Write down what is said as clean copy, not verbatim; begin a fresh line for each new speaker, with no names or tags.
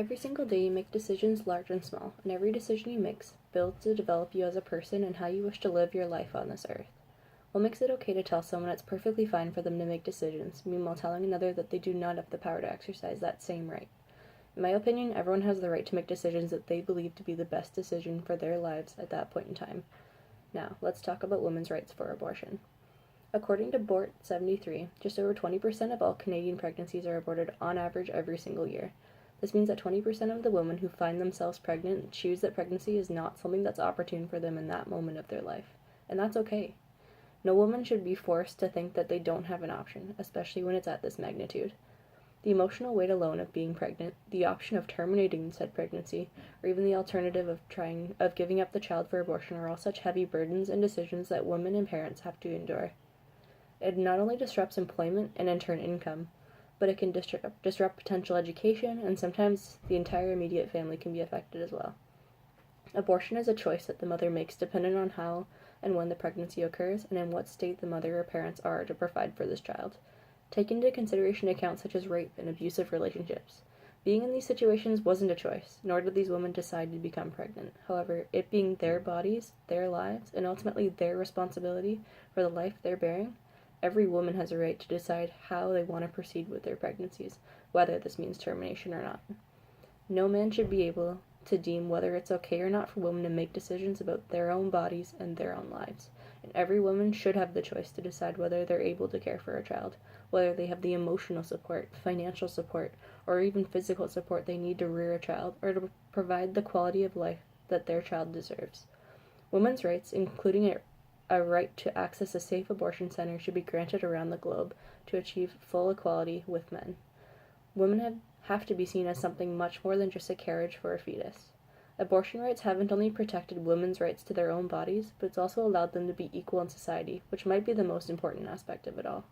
Every single day you make decisions large and small, and every decision you make builds to develop you as a person and how you wish to live your life on this earth. What makes it okay to tell someone it's perfectly fine for them to make decisions, meanwhile telling another that they do not have the power to exercise that same right? In my opinion, everyone has the right to make decisions that they believe to be the best decision for their lives at that point in time. Now, let's talk about women's rights for abortion. According to Bort 73, just over 20% of all Canadian pregnancies are aborted on average every single year. This means that 20% of the women who find themselves pregnant choose that pregnancy is not something that's opportune for them in that moment of their life. And that's okay. No woman should be forced to think that they don't have an option, especially when it's at this magnitude. The emotional weight alone of being pregnant, the option of terminating said pregnancy, or even the alternative of giving up the child for abortion are all such heavy burdens and decisions that women and parents have to endure. It not only disrupts employment and in turn income, but it can disrupt potential education, and sometimes the entire immediate family can be affected as well. Abortion is a choice that the mother makes dependent on how and when the pregnancy occurs and in what state the mother or parents are to provide for this child. Take into consideration accounts such as rape and abusive relationships. Being in these situations wasn't a choice, nor did these women decide to become pregnant. However, it being their bodies, their lives, and ultimately their responsibility for the life they're bearing, every woman has a right to decide how they want to proceed with their pregnancies, whether this means termination or not. No man should be able to deem whether it's okay or not for women to make decisions about their own bodies and their own lives. And every woman should have the choice to decide whether they're able to care for a child, whether they have the emotional support, financial support, or even physical support they need to rear a child, or to provide the quality of life that their child deserves. Women's rights, including a right to access a safe abortion center, should be granted around the globe to achieve full equality with men. Women have to be seen as something much more than just a carriage for a fetus. Abortion rights haven't only protected women's rights to their own bodies, but it's also allowed them to be equal in society, which might be the most important aspect of it all.